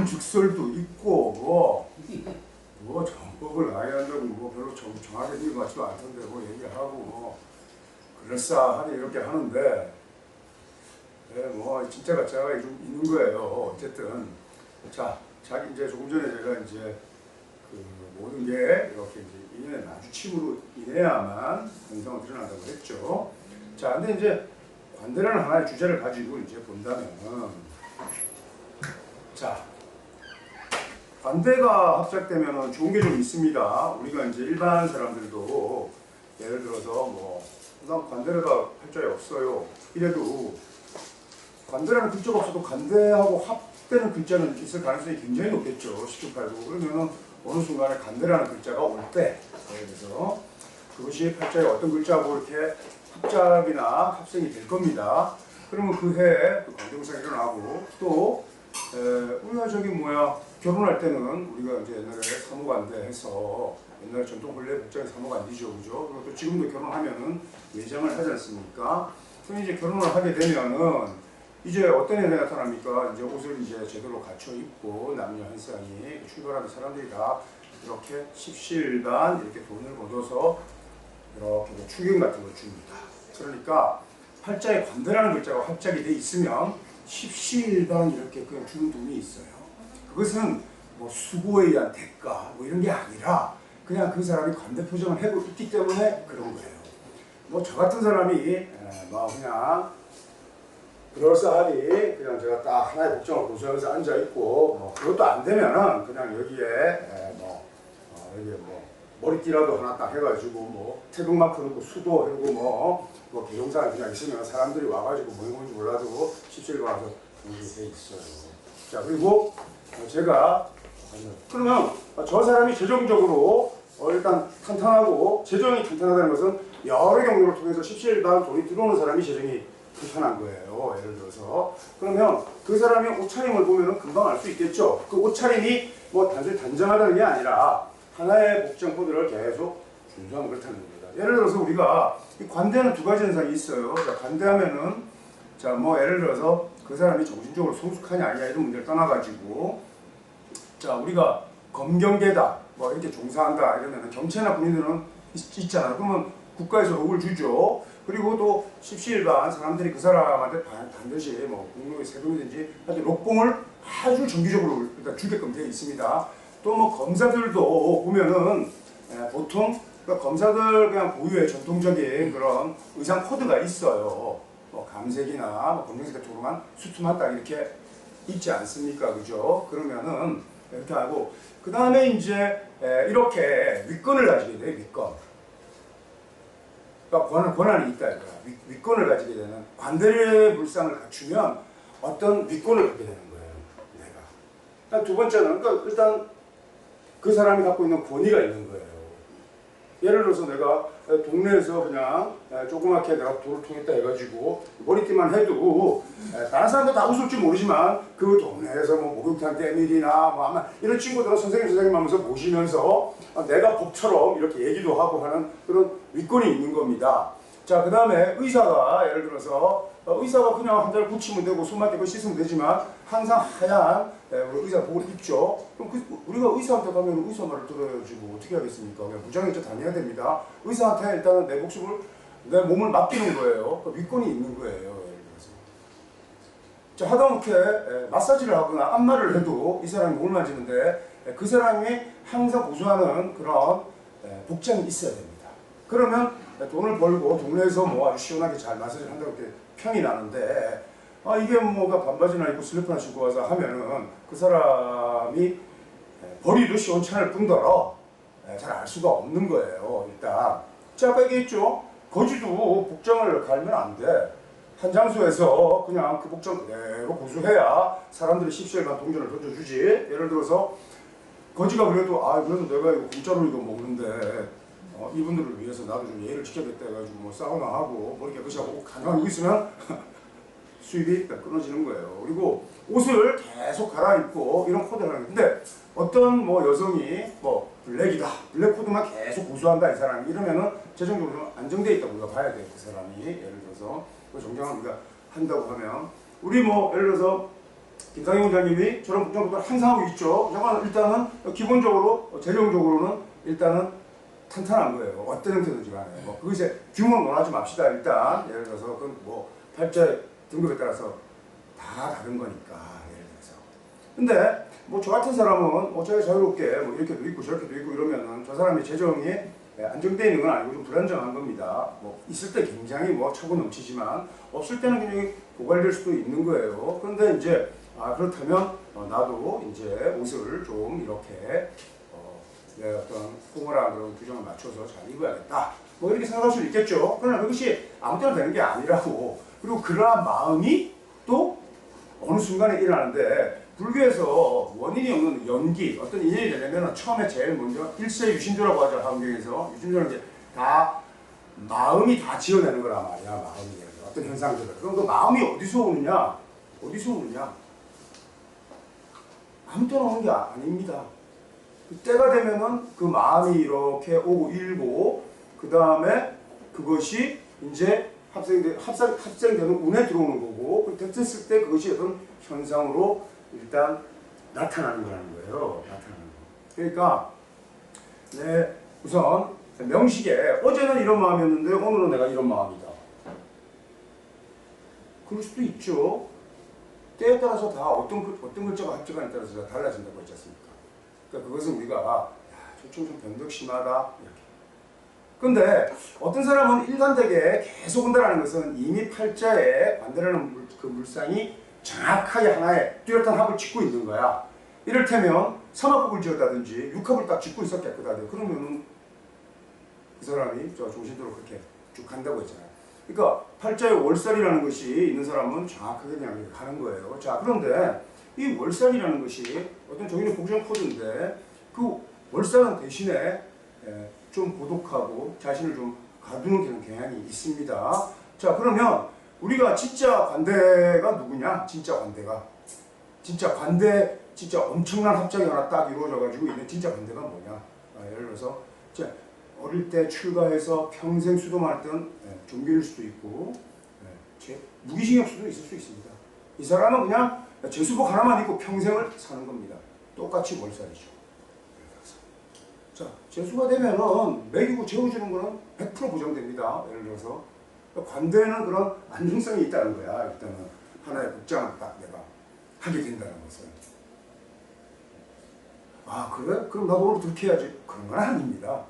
죽설도 있고 뭐 정법을 아예 한다고 뭐 별로 정확하게 있는 것 같지도 않던데 뭐 얘기하고 뭐 그럴싸하게 이렇게 하는데 뭐 진짜 가짜가 좀 있는 거예요. 어쨌든 자 자기 이제 조금 전에 제가 이제 그 모든 게 이렇게 이제 인연의 마주침으로 인해야만 현상을 드러난다고 했죠. 자 근데 이제 관대라는 하나의 주제를 가지고 이제 본다면 자 관대가 합작되면 좋은 게 좀 있습니다. 우리가 이제 일반 사람들도 예를 들어서 뭐 난 관대가 팔자에 없어요. 이래도 관대라는 글자가 없어도 관대하고 합되는 글자는 있을 가능성이 굉장히 높겠죠. 10도8도 그러면 어느 순간에 관대라는 글자가 올 때 그래서 그것이 팔자에 어떤 글자하고 이렇게 합작이나 합생이 될 겁니다. 그러면 그해 관대공사가 일어나고 또 우리가 저기 뭐야 결혼할 때는 우리가 이제 옛날에 사무관대 해서 옛날에 전통婚礼 복장이 사무관대죠, 그죠? 그리고 또 지금도 결혼하면은 외장을 하지 않습니까? 그럼 이제 결혼을 하게 되면은 이제 어떤 일이 나타납니까? 이제 옷을 이제 제대로 갖춰 입고 남녀 한 쌍이 출발하는 사람들이 다 이렇게 십시일반 이렇게 돈을 걷어서 이렇게 축의금 같은 걸 줍니다. 그러니까 팔자에 관대라는 글자가 합작이 돼 있으면 십시일반 이렇게 그냥 주는 돈이 있어요. 그것은 뭐 수고에 의한 대가 뭐 이런 게 아니라 그냥 그 사람이 관대 표정을 하고 있기 때문에 그런 거예요. 뭐 저 같은 사람이 뭐 그냥 그럴싸하니 그냥 제가 딱 하나의 복장을 고수하면서 앉아 있고 뭐 그것도 안 되면은 그냥 여기에 여기에 뭐 머리띠라도 하나 딱 해가지고 뭐 태극마크 넣고 수도 하고 뭐 개용사가 그냥 있으면 사람들이 와가지고 뭔지 몰라도 십시일반 와서 이렇게 돼 있어요. 자 그리고 제가 그러면 저 사람이 재정적으로 일단 탄탄하고 재정이 탄탄하다는 것은 여러 경로를 통해서 십시일반 돈이 들어오는 사람이 재정이 탄탄한 거예요. 예를 들어서 그러면 그 사람이 옷차림을 보면 금방 알 수 있겠죠. 그 옷차림이 뭐 단순히 단정하다는 게 아니라 하나의 복장 코드를 계속 준수하면 그렇다는 겁니다. 예를 들어서 우리가 이 관대하는 두 가지 현상이 있어요. 자, 관대하면은 자 뭐 예를 들어서 그 사람이 정신적으로 성숙하냐 아니냐 이런 문제를 떠나가지고 자 우리가 검경계다 뭐 이렇게 종사한다 이러면 경체나 군인들은 있잖아요. 그러면 국가에서 록을 주죠. 그리고 또 십시일반 사람들이 그 사람한테 반드시 뭐 공로의 세금이든지 하여튼 록봉을 아주 정기적으로 일단 주게끔 되어 있습니다. 또 뭐 검사들도 보면은 보통 그러니까 검사들 그냥 고유의 전통적인 그런 의상 코드가 있어요. 뭐 감색이나 뭐 검정색 같은 거만 수트만 딱 이렇게 입지 않습니까? 그죠? 그러면은 이렇게 하고 그 다음에 이제 이렇게 윗건을 가지게 돼요. 윗건. 그러니까 권한이 있다 이거야. 윗건을 가지게 되는 관대의 물상을 갖추면 어떤 윗건을 갖게 되는 거예요. 내가. 두 번째는 그러니까 일단 그 사람이 갖고 있는 권위가 있는 거예요. 예를 들어서 내가 동네에서 그냥 조그맣게 내가 돌을 통했다 해가지고 머리띠만 해도 다른 사람도 다 웃을지 모르지만 그 동네에서 뭐 목욕탕 때밀이나 뭐 아마 이런 친구들은 선생님 하면서 보시면서 내가 법처럼 이렇게 얘기도 하고 하는 그런 윗권이 있는 겁니다. 자, 그 다음에 의사가 예를 들어서 의사가 그냥 한 달 붙이면 되고 손만 떼고 씻으면 되지만 항상 하얀 의사 복을 입죠. 그럼 우리가 의사한테 가면 의사 말을 들어야지 뭐 어떻게 하겠습니까? 그냥 무장일자 다녀야 됩니다. 의사한테 일단은 내 목숨을 내 몸을 맡기는 거예요. 그 윗권이 있는 거예요. 예를 들어서. 자, 하다못해 마사지를 하거나 안마를 해도 이 사람이 몸을 만지는데 그 사람이 항상 고수하는 그런 복장이 있어야 됩니다. 그러면 돈을 벌고 동네에서 뭐 아주 시원하게 잘 마사지를 한다고 이렇게 평이 나는데 이게 뭐가 반바지나 입고 슬리퍼나 신고 와서 하면은 그 사람이 벌이도 시원찮을 뿐더러 잘 알 수가 없는 거예요. 일단 자 아까 얘기했죠. 거지도 복장을 갈면 안 돼. 한 장소에서 그냥 그 복장 그대로 고수해야 사람들이 십시일반 동전을 던져주지. 예를 들어서 거지가 그래도 그래도 내가 이거 공짜로 이거 먹는데 이분들을 위해서 나도 좀 예의를 지켜야겠다 해가지고 뭐 사우나 하고 머리 깨끗이 하고 가만히 있으면 수입이 끊어지는 거예요. 그리고 옷을 계속 갈아입고 이런 코드를 하는 근데 어떤 뭐 여성이 뭐 블랙이다 블랙 코드만 계속 고수한다 이 사람이 이러면은 재정적으로 좀 안정돼 있다고 우리가 봐야 돼요. 그 사람이 예를 들어서 그 정장을 우리가 한다고 하면 우리 뭐 예를 들어서 김상희 원장님이 저런 걱정을 항상 하고 있죠. 잠깐 일단은 기본적으로 재정적으로는 일단은 탄탄한 거예요. 어떤 형태든지 간에. 뭐 그것이 규모는 원하지 맙시다. 일단 예를 들어서 그건 뭐 팔자 등급에 따라서 다 다른 거니까 예를 들어서. 근데 뭐 저 같은 사람은 제가 자유롭게 뭐 이렇게도 있고 저렇게도 있고 이러면은 저 사람이 재정이 안정되어 있는 건 아니고 좀 불안정한 겁니다. 뭐 있을 때 굉장히 뭐 차고 넘치지만 없을 때는 굉장히 고갈될 수도 있는 거예요. 그런데 이제 그렇다면 나도 이제 옷을 좀 이렇게 내 어떤 포멀한 그런 규정을 맞춰서 잘 입어야겠다. 뭐 이렇게 생각할 수 있겠죠. 그러나 그것이 아무 때나 되는 게 아니라고. 그리고 그러한 마음이 또 어느 순간에 일어나는데 불교에서 원인이 없는 연기, 어떤 인연이 되려면 처음에 제일 먼저 일세유심조라고 하죠. 한경에서 유심조는 이제 다 마음이 다 지어내는 거란 말이야. 마음이 어떤 현상들을. 그럼 그 마음이 어디서 오느냐? 어디서 오느냐? 아무 때나 오는 게 아닙니다. 때가 되면은 그 마음이 이렇게 오고 일고 그 다음에 그것이 이제 합생되는 운에 들어오는 거고 됐을 때 그것이 어떤 현상으로 일단 나타나는 거라는 거예요. 나타나는 거. 그러니까 우선 명식에 어제는 이런 마음이었는데 오늘은 내가 이런 마음이다. 그럴 수도 있죠. 때에 따라서 다 어떤 글자가 합쳐가냐에 따라서 다 달라진다고 했지 않습니까? 그러니까 그것은 우리가 저쪽 좀 변덕 심하다 이렇게. 근데 어떤 사람은 일관되게 계속 온다는 것은 이미 팔자에 반대라는 그 물상이 정확하게 하나의 뚜렷한 합을 짓고 있는 거야. 이를테면 삼합국을 지었다든지 육합을 딱 짓고 있었겠거든. 그러면은 그 사람이 저 정신대로 그렇게 쭉 간다고 했잖아요. 그러니까 팔자에 월살이라는 것이 있는 사람은 정확하게 그냥 가는 거예요. 자, 그런데 이 월살이라는 것이 어떤 종인의 복잡 코드인데 그 월살은 대신에 좀 고독하고 자신을 좀 가두는 경향이 있습니다. 자, 그러면 우리가 진짜 관대가 누구냐? 진짜 관대가. 진짜 관대, 진짜 엄청난 합작이 하나 딱 이루어져가지고 있는 진짜 관대가 뭐냐? 예를 들어서 어릴 때 출가해서 평생 수도만 했던 종교일 수도 있고 무기징역 수도 있을 수 있습니다. 이 사람은 그냥 제수복 하나만 입고 평생을 사는 겁니다. 똑같이 월살이죠. 자, 제수가 되면은 먹이고 재워주는 거는 100% 보장됩니다. 예를 들어서 관대는 그런 안정성이 있다는 거야. 일단은 하나의 복장을 딱 내가 하게 된다는 것은. 그래? 그럼 나도 오늘 그렇게 해야지. 그런 건 아닙니다.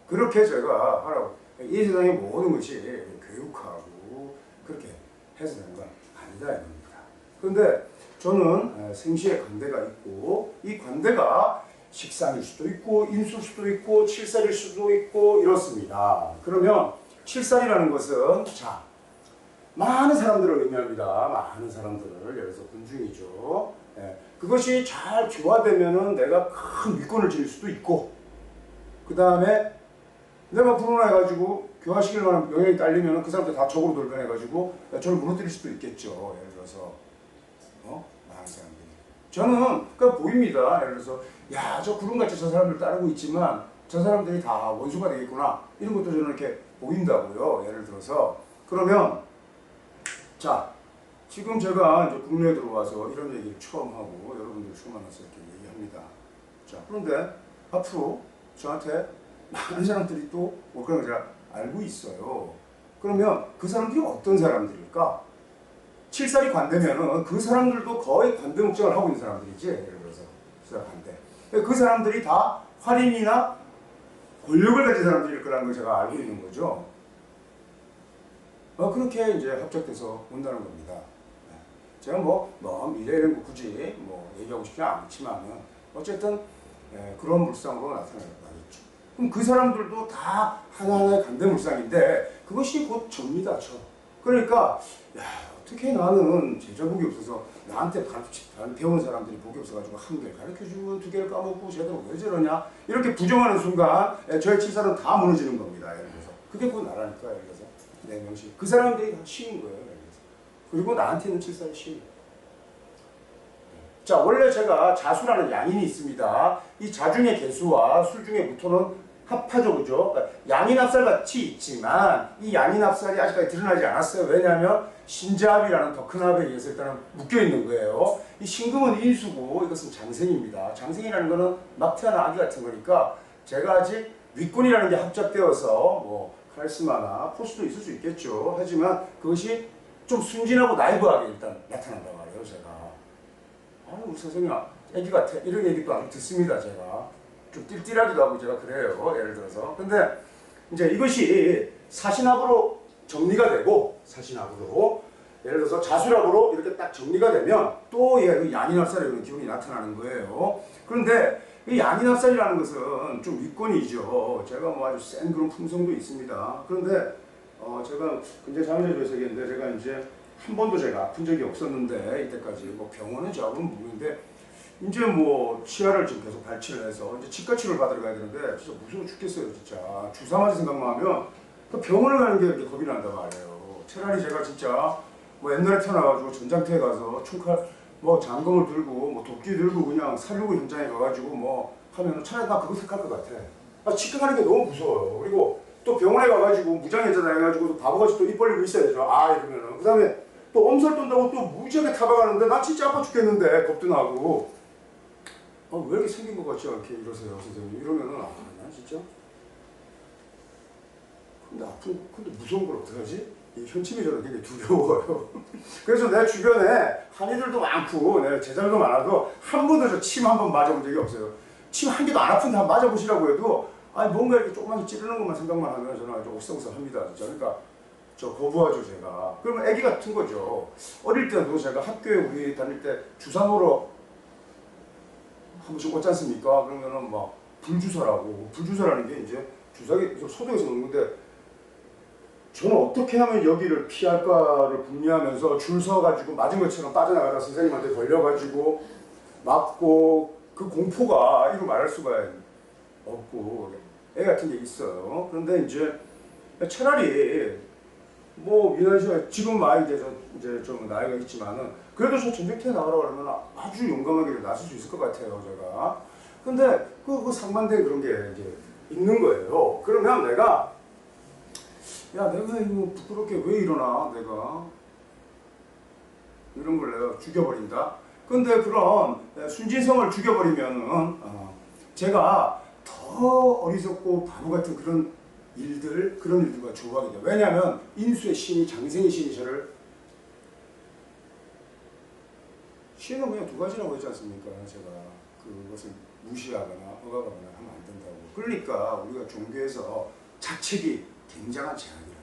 그렇게 제가 하라고. 이 세상의 모든 것이 교육하고 그렇게 해서 되는 건 아니다 이겁니다. 그런데 저는 생시에 관대가 있고 이 관대가 식상일 수도 있고 인수일 수도 있고 칠살일 수도 있고 이렇습니다. 그러면 칠살이라는 것은 많은 사람들을 의미합니다. 많은 사람들을. 예를 들어서 군중이죠. 그것이 잘 교화되면은 내가 큰 위권을 지닐 수도 있고 그 다음에 내가 불운해가지고 교화시킬 만한 영향이 딸리면 그 사람들 다 적으로 돌변해가지고 저를 무너뜨릴 수도 있겠죠. 예를 들어서 많은 사람들이. 저는 그러니까 보입니다. 예를 들어서 저 구름같이 저 사람들 따르고 있지만 저 사람들이 다 원수가 되겠구나. 이런 것도 저는 이렇게 보인다고요. 예를 들어서 그러면 지금 제가 이제 국내에 들어와서 이런 얘기를 처음 하고 여러분들 처음 만나서 이렇게 얘기합니다. 그런데 앞으로 저한테 많은 사람들이 또 그런 걸 제가 알고 있어요. 그러면 그 사람들이 어떤 사람들일까? 칠살이 관대면은 그 사람들도 거의 관대 목적을 하고 있는 사람들이지. 예를 들어서 관대. 그 사람들이 다 활인이나 권력을 가진 사람들일 거라는 걸 제가 알고 있는 거죠. 그렇게 이제 합작돼서 온다는 겁니다. 제가 미래를 굳이 얘기하고 싶지 않지만은 어쨌든 그런 물상으로 나타나겠죠. 그럼 그 사람들도 다 하나하나의 관대 물상인데 그것이 곧 접니다. 그러니까 어떻게 나는 제자 복이 없어서 나한테 배운 사람들이 복이 없어가지고 한 개를 가르쳐주고 두 개를 까먹고 쟤들은 왜 저러냐 이렇게 부정하는 순간 저의 칠살은 다 무너지는 겁니다. 예를 들어서 그게 곧 나라니까. 예를 들어서 내 명식 그 사람들이 다 시인 거예요. 예를 들어서. 그리고 나한테 있는 칠살이 시. 원래 제가 자수라는 양인이 있습니다. 이 자 중의 개수와 술 중의 무토는 합하죠, 그죠? 그러니까 양이납살 같이 있지만 이 양이납살이 아직까지 드러나지 않았어요. 왜냐하면 신자합이라는 더 큰 합에 의해서 일단은 묶여 있는 거예요. 이 신금은 인수고 이것은 장생입니다. 장생이라는 거는 막 태어난 아기 같은 거니까 제가 아직 위권이라는 게 합작되어서 뭐 카리스마나 포스도 있을 수 있겠죠. 하지만 그것이 좀 순진하고 나이브하게 일단 나타난단 말이에요, 제가. 우리 선생님 애기 같아. 이런 얘기도 아주 듣습니다, 제가. 좀 띨띨하기도 하고 제가 그래요, 예를 들어서. 근데 이제 이것이 사신합으로 정리가 되고, 사신합으로 예를 들어서 자수랍으로 이렇게 딱 정리가 되면 또 양인합살의 그런 기운이 나타나는 거예요. 그런데 이 양인합살이라는 것은 좀 위권이죠. 제가 뭐 아주 센 그런 품성도 있습니다. 그런데 제가 굉장히 장애자주의 세계인데 제가 이제 한 번도 제가 아픈 적이 없었는데 이때까지 뭐 병원은 저하고는 모르는데 이제 뭐 치아를 지금 계속 발치를 해서 이제 치과 치료를 받으러 가야 되는데 진짜 무서워 죽겠어요, 진짜. 주사 맞을 생각만 하면 병원을 가는 게 이렇게 겁이 난단 말이에요. 차라리 제가 진짜 뭐 옛날에 태어나가지고 전장터에 가서 총칼 뭐 장검을 들고 뭐 도끼 들고 그냥 살리고 현장에 가가지고 뭐 하면 차라리 나 그거 택할 것 같아. 치과 가는 게 너무 무서워요. 그리고 또 병원에 가가지고 무장해제다 해가지고 바보같이 또 입 벌리고 있어야죠. 이러면은. 그 다음에 또 엄살 떤다고 또 무지하게 타박하는데 난 진짜 아파 죽겠는데 겁도 나고. 왜 이렇게 생긴 것 같지 않게 이러세요, 선생님? 이러면은 난 진짜. 근데 무서운 걸 어떡하지? 이 현침이 저는 되게 두려워요. 그래서 내 주변에 한의들도 많고 내 제자들도 많아도 한 번도 저 침 한 번 맞아본 적이 없어요. 침 한 개도 안 아픈데 한번 맞아보시라고 해도 뭔가 이렇게 조그맣게 찌르는 것만 생각만 하면 저는 아주 옥성성합니다. 진짜. 그러니까 저 거부하죠, 제가. 그러면 애기 같은 거죠. 어릴 때도 제가 학교에 우리 다닐 때 주사 놓으러 한 번씩 오지 않습니까? 그러면은 막 불주사라고. 불주사라는 게 이제 주사기 소독에서 놓는 건데 저는 어떻게 하면 여기를 피할까를 궁리하면서 줄 서가지고 맞은 것처럼 빠져나가다 선생님한테 걸려가지고 맞고 그 공포가 이루 말할 수가 없고 애 같은 게 있어요. 그런데 이제 차라리 뭐 미나 씨가 지금 많이 이제 좀 나이가 있지만은 그래도 저 전쟁터에 나가라고 하면 아주 용감하게 나설 수 있을 것 같아요, 제가. 근데 그 상반된 그런 게 이제 있는 거예요. 그러면 내가 이거 부끄럽게 왜 이러나, 내가. 이런 걸 내가 죽여버린다. 근데 그런 순진성을 죽여버리면은, 제가 더 어리석고 바보 같은 그런 일들과 좋아하게 돼요. 왜냐하면 인수의 신이, 장생의 신이 저를, 신은 그냥 두 가지라고 했지 않습니까? 제가 그것을 무시하거나 억압하거나 하면 안 된다고. 그러니까 우리가 종교에서 자책이 굉장한 재앙이라고.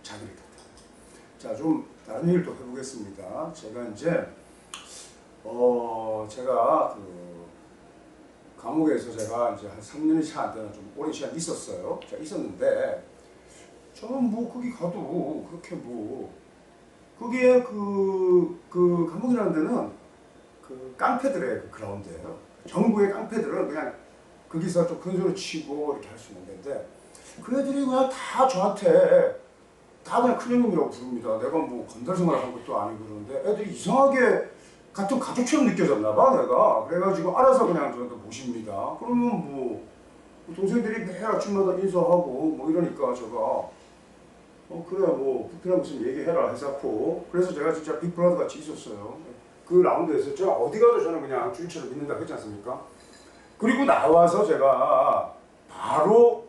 자기를 탓하고. 자, 좀 다른 얘기를 또 해보겠습니다. 제가 이제 제가 그 감옥에서 제가 이제 한 3년이 채 안 되는 좀 오랜 시간 있었어요. 제가 있었는데 저는 뭐 거기 가도 그렇게 뭐 거기에 그 감옥이라는 데는 그 깡패들의 그 그라운드예요. 정부의 깡패들은 그냥 거기서 좀 큰 소리 치고 이렇게 할 수 있는 데인데 그 애들이 그냥 다 저한테 다 그냥 큰형님이라고 부릅니다. 내가 뭐 건달 생활을 한 것도 아니고 그러는데 애들이 이상하게 같은 가족처럼 느껴졌나 봐, 내가. 그래가지고 알아서 그냥 저한테 모십니다. 그러면 뭐 동생들이 매일 아침마다 인사하고 뭐 이러니까 제가 그래 뭐 불편한 거 있으면 얘기해라 해서고. 그래서 제가 진짜 빅브라더 같이 있었어요. 그 라운드에서 제가 어디 가도 저는 그냥 주인처럼 믿는다고 했지 않습니까? 그리고 나와서 제가 바로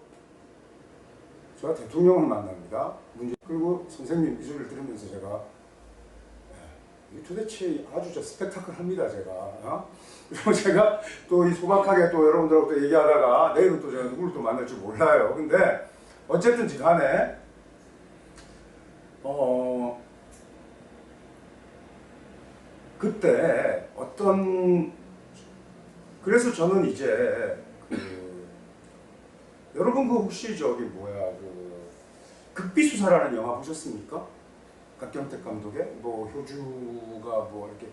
제가 대통령을 만납니다. 그리고 선생님 이 소리를 들으면서 제가 도대체 아주 저 스펙타클합니다, 제가. 그리고 제가 또 이 소박하게 또 여러분들하고 또 얘기하다가 내일은 또 제가 누구를 또 만날지 몰라요. 근데 어쨌든지 간에 그때 그래서 저는 이제 여러분 그 혹시 저기 극비수사라는 영화 보셨습니까? 박경택 감독의 뭐 효주가 뭐 이렇게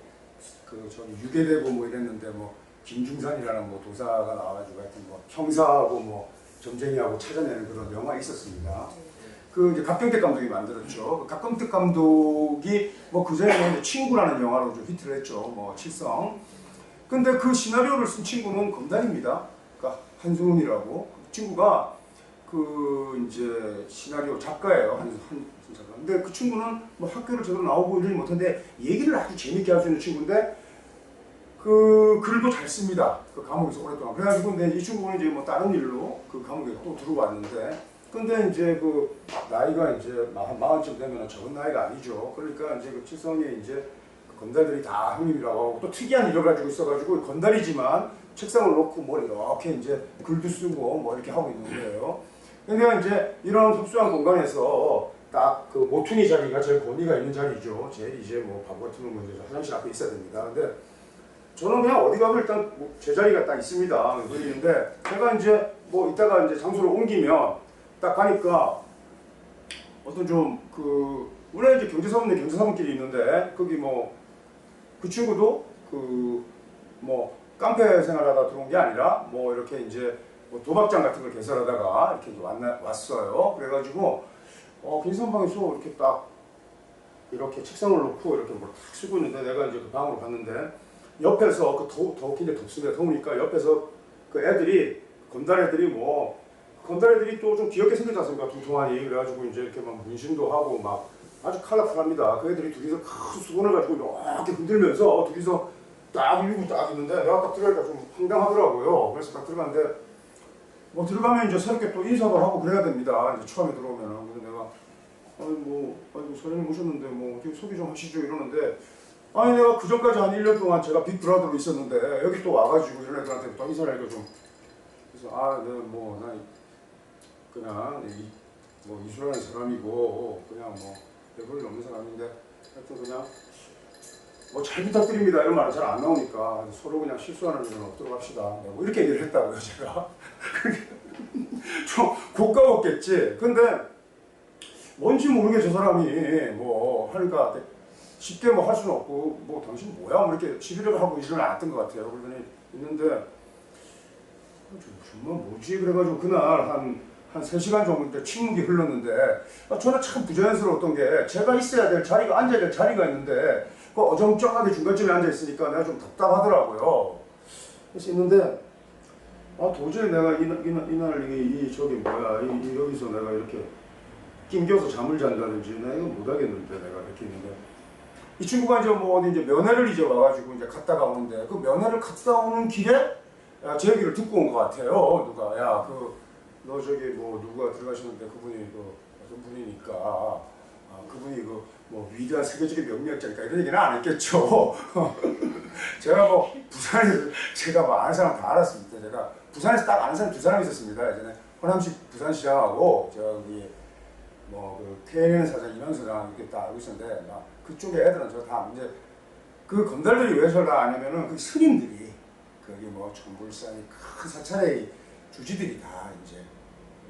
저기 유괴되고 뭐 이랬는데 뭐 김중산이라는 뭐 도사가 나와가지고 하여튼 뭐 형사하고 뭐 점쟁이하고 찾아내는 그런 영화 있었습니다. 그 이제 박경택 감독이 만들었죠. 박경택 감독이 뭐 그전에 친구라는 영화로 좀 히트를 했죠. 뭐 칠성. 근데 그 시나리오를 쓴 친구는 검단입니다. 그러니까 한승훈이라고. 친구가 그 이제 시나리오 작가예요. 한 작가. 근데 그 친구는 뭐 학교를 제대로 나오고 이러지 못한데 얘기를 아주 재밌게 할 수 있는 친구인데 그 글도 잘 씁니다. 그 감옥에서 오랫동안. 그래가지고 근데 이 친구는 이제 뭐 다른 일로 그 감옥에 또 들어왔는데 근데 이제 그 나이가 이제 마흔쯤 되면 적은 나이가 아니죠. 그러니까 이제 그 칠성에 이제 건달들이 다 형님이라고 하고 또 특이한 일을 가지고 있어가지고 건달이지만 책상을 놓고 뭐 이렇게 이제 글도 쓰고 뭐 이렇게 하고 있는 거예요. 그러니까 이제 이런 협소한 공간에서 딱 그 모퉁이 자리가 제일 권위가 있는 자리죠. 제일 이제 뭐 바보 같은 놈은 이제 화장실 앞에 있어야 됩니다. 근데 저는 그냥 어디 가도 일단 뭐 제자리가 딱 있습니다. 그런데 제가 이제 뭐 이따가 이제 장소를 옮기면 딱 가니까 어떤 좀 그 원래 이제 경제사분끼리 있는데 거기 뭐 그 친구도 그 뭐 깡패 생활하다 들어온 게 아니라 뭐 이렇게 이제 뭐 도박장 같은 걸 개설하다가 이렇게 왔어요. 그래가지고 경제사분방에서 이렇게 딱 이렇게 책상을 놓고 이렇게 뭐 딱 쓰고 있는데 내가 이제 그 방으로 갔는데 옆에서 그 더욱인데 덥습니다. 더우니까 옆에서 그 애들이 건달 애들이 뭐 건달 애들이 또 좀 귀엽게 생겼지 않습니까? 뚱뚱하니 그래가지고 이제 이렇게 막 문신도 하고 막 아주 컬러풀합니다. 그 애들이 둘이서 큰 수건을 가지고 이렇게 흔들면서 둘이서 딱 밀고 딱 있는데 내가 딱 들어가니까 좀 황당하더라고요. 그래서 딱 들어갔는데 뭐 들어가면 이제 새롭게 또 인사도 하고 그래야 됩니다. 이제 처음에 들어오면은. 그래서 내가 아이고 사장님 오셨는데 뭐 어떻게 소개 좀 하시죠 이러는데 아니 내가 그 전까지 한 1년 동안 제가 빅브라더로 있었는데 여기 또 와가지고 이런 애들한테 또 인사를 하니까 좀 그래서 내가 나 그냥 뭐 이수라는 사람이고 그냥 뭐 별볼일 없는 사람인데 하여튼 그냥 뭐 잘 부탁드립니다 이런 말은 잘 안 나오니까 서로 그냥 실수하는 일은 없도록 합시다 뭐 이렇게 얘기를 했다고요 제가. 좀 고가웠겠지. 근데 뭔지 모르게 저 사람이 뭐 하니까 쉽게 뭐 할 수는 없고 뭐 당신 뭐야 뭐 이렇게 시비를 하고 일을 안 했던 것 같아요. 그러더니 있는데 정말 뭐지 그래가지고 그날 한 3시간 정도 침묵이 흘렀는데 저는 참 부자연스러웠던 게 제가 있어야 될 자리가 앉아야 될 자리가 있는데 그 어정쩡하게 중간쯤에 앉아 있으니까 내가 좀 답답하더라고요. 그래서 있는데 도저히 내가 이날 이 저기 뭐야 여기서 내가 이렇게 낑겨서 잠을 잔다든지 내가 이거 못하겠는데 내가 이렇게 있는데 이 친구가 이제 뭐 어디 이제 면회를 이제 와가지고 이제 갔다가 오는데 그 면회를 갔다 오는 길에 제 얘기를 듣고 온 것 같아요. 누가 너 저기 뭐 누가 들어가시는데 그분이 그 어떤 분이니까 그분이 그 뭐 위대한 세계적인 명리학자니까 이런 얘기는 안 했겠죠. 제가 뭐 부산에서 제가 뭐 아는 사람 다 알았습니다. 제가 부산에서 딱 아는 사람 2사람 있었습니다. 예전에 호남식 부산시장하고 제가 거기 뭐그 KNN 사장 이만수랑 이렇게 딱 알고 있었는데 막 그쪽에 애들은 저 다 이제 그 건달들이 왜 저를 아냐면은 그 스님들이 거기 뭐 천불산이 큰 사찰의 주지들이 다 이제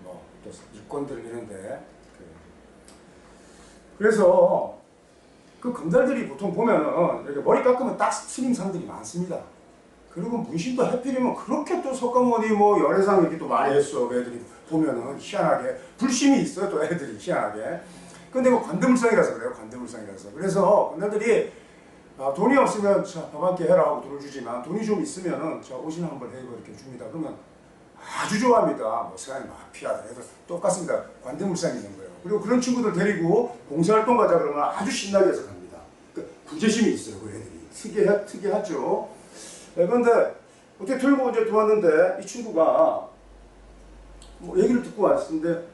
뭐 또 일권들 이런데 그래서 그 건달들이 보통 보면은 이렇게 머리 깎으면 딱 스님상들이 많습니다. 그리고 문신도 해필이면 그렇게 또 석가모니 뭐 열애상 이렇게 또 많이 했어. 그 애들이 보면은 희한하게 불심이 있어요. 또 애들이 희한하게. 근데 뭐 관대물상이라서 그래요. 관대물상이라서. 그래서 건달들이 돈이 없으면 밥 한 끼 해라 하고 돈을 주지만 돈이 좀 있으면은 옷이나 한벌 해고 이렇게 줍니다. 그러면 아주 좋아합니다. 뭐 세상에 마피아들 해도 똑같습니다. 관대물상이 있는 거예요. 그리고 그런 친구들 데리고 봉사활동 가자 그러면 아주 신나게 해서 갑니다. 그러니까 구제심이 있어요. 그 애들이. 특이하죠. 그런데 어떻게 들고 이제 들어왔는데 이 친구가 뭐 얘기를 듣고 왔는데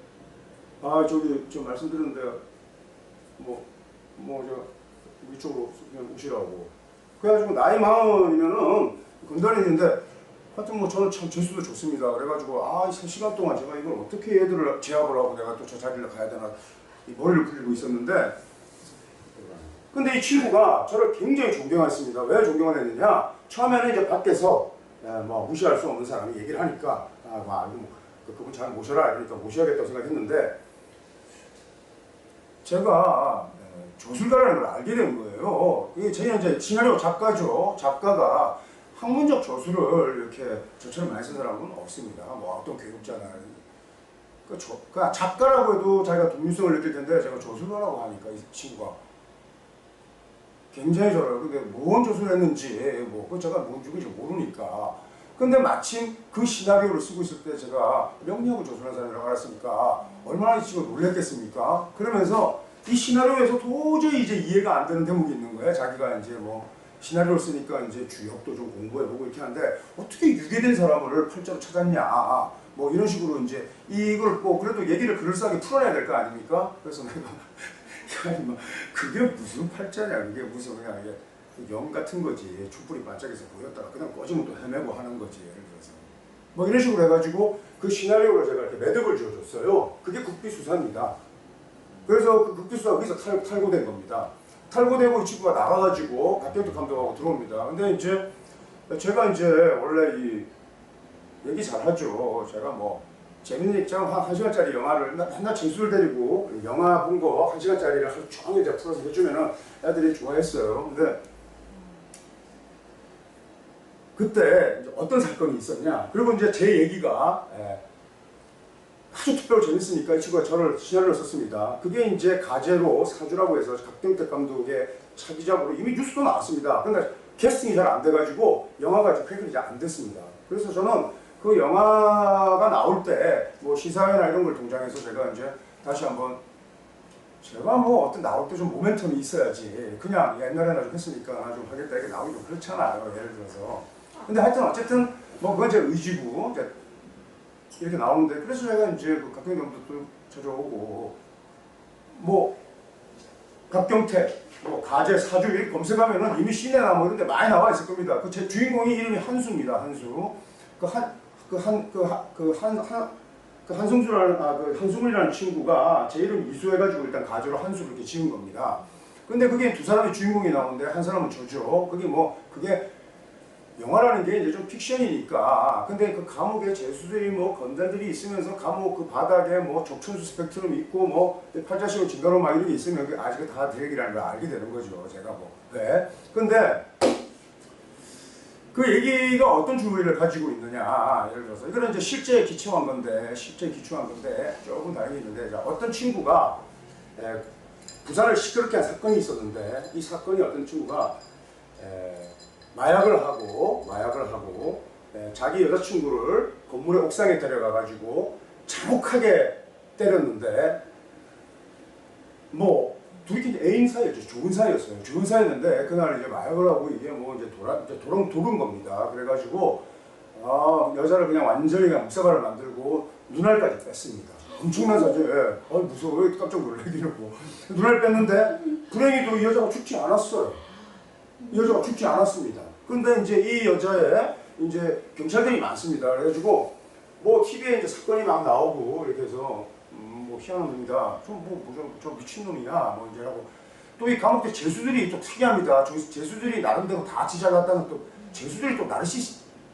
저기 좀 말씀드렸는데 저 이쪽으로 그냥 오시라고. 그래가지고 나이 40이면은 건달이 있는데 하여튼 뭐 저는 참 재수도 좋습니다. 그래가지고 3시간 동안 제가 이걸 어떻게 얘들을 제압을 하고 내가 또 저 자리를 가야 되나 이 머리를 굴리고 있었는데 근데 이 친구가 저를 굉장히 존경했습니다. 왜 존경을 했느냐? 처음에는 이제 밖에서 뭐 무시할 수 없는 사람이 얘기를 하니까 그분 잘 모셔라 그러니까 모셔야겠다고 생각했는데 제가 조술가라는 걸 알게 된 거예요. 이게 저희는 이제 시나리오 작가죠. 작가가 학문적 저술을 이렇게 저처럼 많이 쓴 사람은 없습니다. 뭐 어떤 교육자나 그러니까 작가라고 해도 자기가 독립성을 느낄 텐데 제가 저술가라고 하니까 이 친구가 굉장히 저를 근데 뭔 저술을 했는지 뭐 제가 뭔 죽인지 모르니까 근데 마침 그 시나리오를 쓰고 있을 때 제가 명리하고 조선한 사람이라고 알았으니까 얼마나 지금 놀랬겠습니까? 그러면서 이 시나리오에서 도저히 이제 이해가 안 되는 대목이 있는 거예요. 자기가 이제 뭐 시나리오를 쓰니까 이제 주역도 좀 공부해보고 이렇게 하는데 어떻게 유괴된 사람을 팔자로 찾았냐 뭐 이런 식으로 이제 이걸 뭐 그래도 얘기를 그럴싸하게 풀어내야 될 거 아닙니까? 그래서 내가 야 임마 그게 무슨 팔자냐 그게 무슨 그냥 이게 영 같은 거지 촛불이 반짝해서 보였다가 그냥 꺼지면 또 헤매고 하는 거지 예를 들어서 뭐 이런 식으로 해가지고 그 시나리오를 제가 이렇게 매듭을 지어줬어요. 그게 국비수사입니다. 그래서 그 국비수사가 거기서 탈고된 겁니다. 탈고되고 이 친구가 나가가지고 박경택 감독하고 들어옵니다. 근데 이제 제가 이제 원래 이 얘기 잘하죠. 제가 뭐 재밌는 입장 한 1시간짜리 영화를 맨날 재수를 데리고 영화 본 거 1시간짜리를 하루 종일 이제 풀어서 해주면은 애들이 좋아했어요. 근데 그때 이제 어떤 사건이 있었냐. 그리고 이제 제 얘기가 아주 특별히 재밌으니까 이 친구가 저를 시나리오를 썼습니다. 그게 이제 가제로 사주라고 해서 박경택 감독의 차기작으로 이미 뉴스도 나왔습니다. 근데 캐스팅이 잘 안 돼가지고 영화가 그렇게 잘 안 됐습니다. 그래서 저는 그 영화가 나올 때 뭐 시사회나 이런 걸 동장해서 제가 이제 다시 한번 제가 뭐 어떤 나올 때 좀 모멘텀이 있어야지 그냥 옛날에나 좀 했으니까 좀 하겠다 이렇게 나오기 좀 그렇잖아요. 예를 들어서. 근데 하여튼 어쨌든 뭐 그건 제 의지고 이렇게 나오는데 그래서 제가 이제 그 박경택 감독도 찾아오고 뭐 박경택 뭐 가제 사주 이렇게 검색하면은 이미 시내나 뭐 이런 데 많이 나와 있을 겁니다. 그 제 주인공이 이름이 한수입니다. 한수. 한승훈이라는 친구가 제 이름 이수해가지고 일단 가제로 한수를 이렇게 지은 겁니다. 근데 그게 두 사람의 주인공이 나오는데 한 사람은 저죠. 그게 영화라는 게 이제 좀 픽션이니까. 근데 그 감옥에 죄수들이 뭐 건달들이 있으면서 감옥 그 바닥에 뭐 적천수 스펙트럼 있고 뭐 팔자식으로 진가로 막 이런 게 있으면 아직 다 드랙이라는 걸 알게 되는 거죠. 제가 뭐. 네. 근데 그 얘기가 어떤 주의를 가지고 있느냐. 예를 들어서 이거는 이제 실제에 기초한 건데 조금 다르게 있는데 자, 어떤 친구가 부산을 시끄럽게 한 사건이 있었는데 이 사건이 어떤 친구가 마약을 하고 자기 여자친구를 건물의 옥상에 데려가가지고 잔혹하게 때렸는데 뭐 둘이 애인 사이였죠. 좋은 사이였어요. 좋은 사이였는데 그날 이제 마약을 하고 이게 뭐 이제 도른 겁니다. 그래가지고 여자를 그냥 완전히 그냥 묵사발을 만들고 눈알까지 뺐습니다. 엄청난 사실. 무서워. 깜짝 놀라기는 뭐. 눈알 뺐는데 불행히도 이 여자가 죽지 않았어요. 이 여자가 죽지 않았습니다. 근데 이제 이 여자의 이제 경찰들이 많습니다. 그래가지고 뭐 TV에 이제 사건이 막 나오고 이렇게 해서 뭐 희한한 놈이다. 저 미친놈이야. 뭐 이제 하고 또 이 감옥대 죄수들이 또 특이합니다. 죄수들이 나름대로 다 지잘났다는 또 죄수들이 또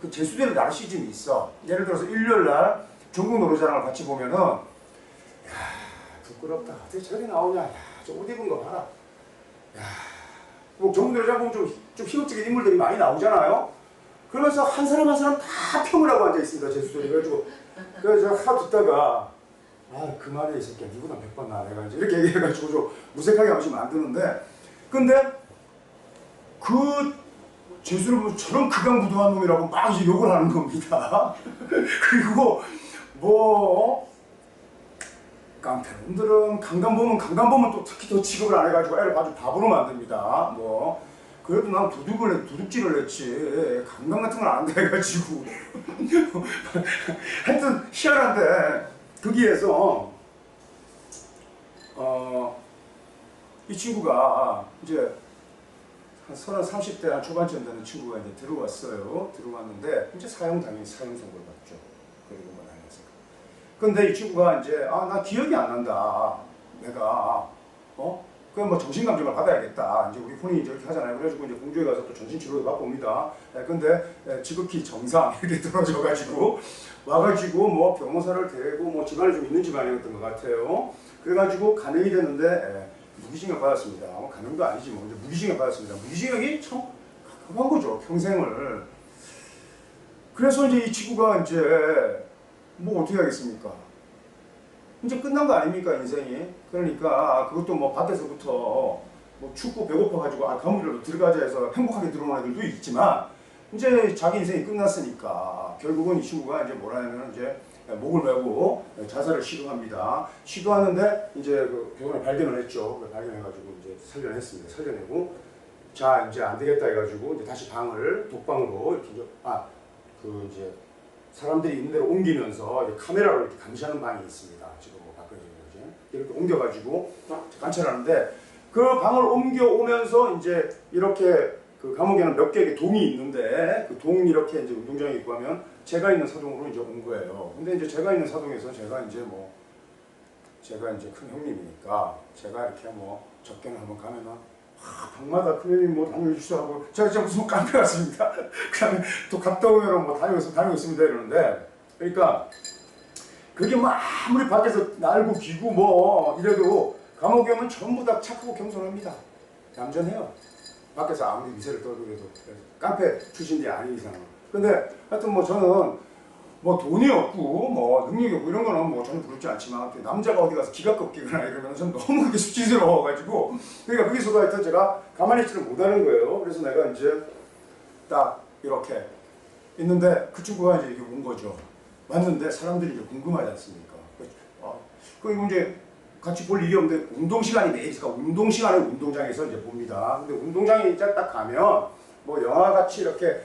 죄수들의 나르시즘이 있어. 예를 들어서 일요일 날 전국 노래자랑을 같이 보면은 야 부끄럽다. 어떻게 저리 나오냐. 야 저 옷 입은 거 봐라. 야 뭐 전국 노래자랑 보면 좀 희극적인 인물들이 많이 나오잖아요. 그러면서 한 사람 한 사람 다 평을 하고 앉아 있습니다. 죄수들이. 그래가지고 그래서 하도 듣다가 그만해 이 새끼야. 누구나 100번 나 내가 이제 이렇게 얘기해가지고 좀 무색하게 한 번씩 만드는데 근데 그 죄수를 보면 저런 극악무도한 놈이라고 막 이제 욕을 하는 겁니다. 그리고 뭐 깡패놈들은 강간범은 또 특히 더 취급을 안 해가지고 애를 아주 바보로 만듭니다. 뭐 그래도 난 도둑질을 했지 강간 같은 걸 안 해가지고 하여튼 희한한데 거기에서 이 친구가 이제 한 30대 한 초반쯤 되는 친구가 이제 들어왔어요. 들어왔는데 이제 사형 선고를 받죠. 그리고 뭐 다녀서. 근데 이 친구가 이제 나 기억이 안 난다. 내가 그럼 뭐 정신감정을 받아야겠다. 이제 우리 혼이 이렇게 하잖아요. 그래가지고 이제 공주에 가서 또 정신치료도 받고 옵니다. 근데 지극히 정상 이렇게 떨어져가지고 와가지고 뭐 변호사를 대고 뭐 집안이 좀 있는 집안이었던 것 같아요. 그래가지고 간행이 됐는데 무기징역 받았습니다. 간행도 아니지 뭐 이제 무기징역 받았습니다. 무기징역이 참 가끔한 거죠. 평생을. 그래서 이제 이 친구가 이제 뭐 어떻게 하겠습니까? 이제 끝난 거 아닙니까 인생이? 그러니까 그것도 뭐 밭에서부터 뭐 춥고 배고파가지고 감옥이라도 들어가자 해서 행복하게 들어오는 애들도 있지만 이제 자기 인생이 끝났으니까 결국은 이 친구가 이제 뭐라 하면 이제 목을 메고 자살을 시도합니다. 시도하는데 이제 그 병원에 발견을 했죠. 발견해가지고 이제 살려를 했습니다. 살려내고 자 이제 안 되겠다 해가지고 이제 다시 방을 독방으로 이렇게 그 이제 사람들이 있는 데로 옮기면서 이제 카메라로 이렇게 감시하는 방이 있습니다. 지금 뭐 박근혜 이제 이렇게 옮겨가지고 관찰하는데 그 방을 옮겨오면서 이제 이렇게 그 감옥에는 몇 개의 동이 있는데 그 동 이렇게 이제 운동장에 있고 하면 제가 있는 사동으로 이제 온 거예요. 근데 이제 제가 있는 사동에서 제가 이제 큰 형님이니까 제가 이렇게 뭐 접견을 한번 가면은 방마다 큰 형님 뭐 다니고 주시고 하고 제가 진짜 무슨 깡패 같습니다. 그다음에 또 갔다 오면 뭐 다니고 있습니다 이러는데 그러니까 그게 뭐 아무리 밖에서 날고 기고 뭐 이래도 감옥에 오면 전부 다 착하고 겸손합니다. 얌전해요. 밖에서 아무리 미세를 떨고 그래도 깡패 출신이 아닌 이상은. 근데 하여튼 뭐 저는 뭐 돈이 없고 뭐 능력이 없고 이런 거는 뭐 전혀 부럽지 않지만 남자가 어디 가서 기가 꺾이거나 이러면 전 너무 그게 수치스러워가지고 그러니까 거기서도 하여튼 제가 가만히 있지를 못하는 거예요. 그래서 내가 이제 딱 이렇게 있는데 그 친구가 이제 이렇게 온 거죠. 왔는데 사람들이 이제 궁금하지 않습니까? 그리고 이제 같이 볼 일이 없는데 운동 시간이 매일 있으니까 운동 시간에 운동장에서 이제 봅니다. 근데 운동장에 이제 딱 가면 뭐 영화 같이 이렇게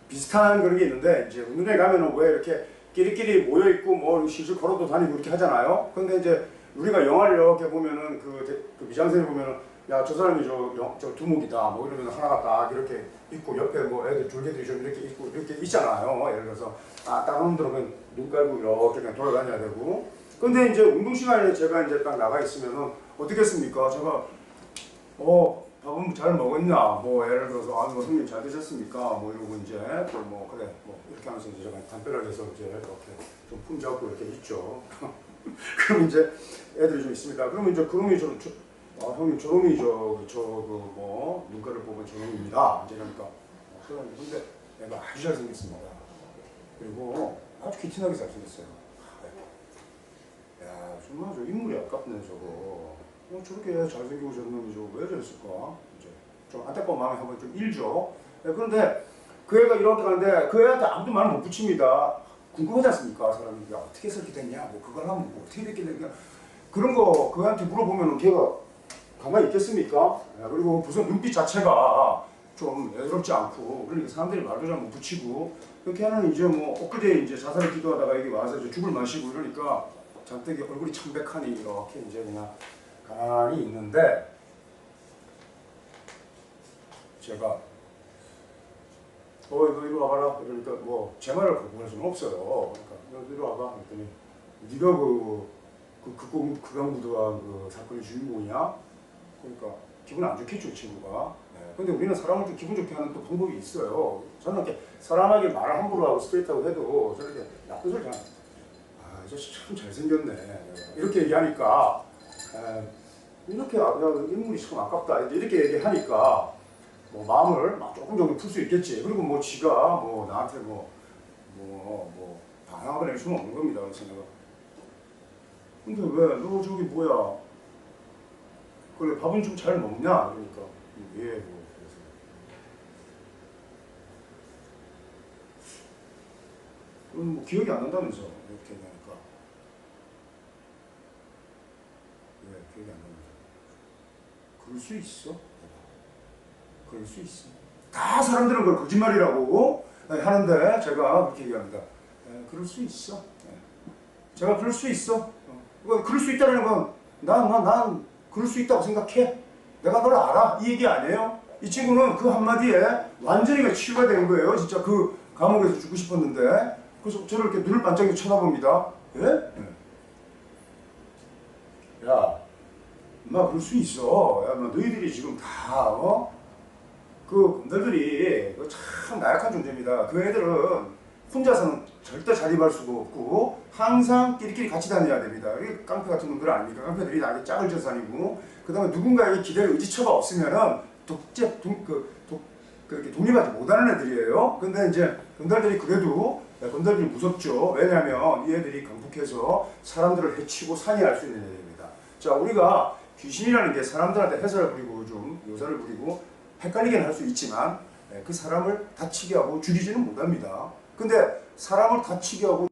비슷한 그런 게 있는데 이제 운동장에 가면은 왜 이렇게 끼리끼리 모여 있고 뭐 실실 걸어도 다니고 이렇게 하잖아요. 근데 이제 우리가 영화를 이렇게 보면은 그 미장센을 보면은 야 저 사람이 저 두목이다 뭐 이러면 하나가 딱 이렇게 있고 옆에 뭐 애들 졸개들이 좀 이렇게 있고 이렇게 있잖아요. 예를 들어서 다른 놈들은 눈 깔고 이렇게 그냥 돌아다녀야 되고. 근데 이제 운동 시간에 제가 이제 딱 나가 있으면은 어떻겠습니까? 제가 밥은 잘 먹었냐? 뭐 예를 들어서 뭐 형님 잘 드셨습니까? 뭐 이러고 이제 뭐 그래 뭐 이렇게 하면서 이제 제가 담벼락에서 이제 이렇게 좀 품잡고 이렇게 있죠. 그럼 이제 애들이 좀 있습니다. 그러면 이제 그놈이 형님 저놈이 뭐 눈가를 보면 저놈입니다. 이제 이러니까 근데 애가 아주 잘생겼습니다. 그리고 아주 귀티나게 잘생겼어요. 야, 정말 저 인물이 아깝네 저거. 저렇게 잘생기고 저런 놈이 저거 왜 저랬을까? 이제 좀 안타까운 마음이 한번 좀 일죠. 네, 그런데 그 애가 이렇게 가는데 그 애한테 아무도 말을 못 붙입니다. 궁금하지 않습니까? 사람이 야, 어떻게 해서 이렇게 됐냐? 뭐 그걸 하면 뭐 어떻게 됐겠냐? 그런 거 그한테 물어보면 걔가 가만히 있겠습니까? 야, 그리고 무슨 눈빛 자체가 좀 애스럽지 않고 그러니까 사람들이 말도 잘 못 붙이고 그렇게 하는 이제 뭐 엊그제 이제 자살을 기도하다가 여기 와서 이제 죽을 마시고 이러니까 잔뜩 얼굴이 창백하니 이렇게 이제 그냥 가만히 있는데 제가 너 이리 와봐라 그러니까 뭐 제 말을 거부할 수는 없어요. 그러니까 너 이리 와봐 그랬더니 네가 극강부도와 그 사건의 주인공이야? 그러니까 기분 안 좋겠죠 친구가. 네. 근데 우리는 사람을 좀 기분 좋게 하는 또 방법이 있어요. 저는 이렇게 사람에게 말을 함부로 하고 스트레이트하고 해도 저렇게 나쁜 소리 잘 이 자식 참 잘생겼네. 이렇게 얘기하니까 이렇게 인물이 참 아깝다. 이렇게 얘기하니까 뭐 마음을 막 조금 정도 풀 수 있겠지. 그리고 뭐 지가 뭐 나한테 방황을 할 수는 없는 겁니다. 그래서 내가 근데 왜 너 저기 뭐야? 그래 밥은 좀 잘 먹냐? 그러니까 예 뭐 그래서 뭐 기억이 안 난다면서 이렇게 얘기하니까 기억이 안 납니다. 그럴 수 있어? 그럴 수 있어. 다 사람들은 그걸 거짓말이라고 하는데 제가 그렇게 얘기합니다. 그럴 수 있어. 제가 그럴 수 있어. 그럴 수 있다는 건 난 그럴 수 있다고 생각해. 내가 널 알아. 이 얘기 아니에요? 이 친구는 그 한마디에 완전히 치유가 된 거예요. 진짜 그 감옥에서 죽고 싶었는데 그래서 저를 이렇게 눈을 반짝이고 쳐다봅니다. 예? 야, 엄마 그럴 수 있어. 야, 너희들이 지금 다 그 검들들이 참 나약한 존재입니다. 그 애들은 혼자서는 절대 자립할 수가 없고 항상 끼리끼리 같이 다녀야 됩니다. 이게 깡패 같은 놈들 아닙니까? 깡패들이 나게 짝을 져서 다니고 그 다음에 누군가에게 기댈 의지처가 없으면은 그렇게 독립하지 못하는 애들이에요. 근데 이제 건달들이 그래도 건달들이 무섭죠. 왜냐하면 이 애들이 강북해서 사람들을 해치고 산이할 수 있는 애들입니다. 자, 우리가 귀신이라는 게 사람들한테 해설을 부리고 좀 묘사를 부리고 헷갈리게는 할 수 있지만 그 사람을 다치게 하고 죽이지는 못합니다. 근데 사람을 다치게 하고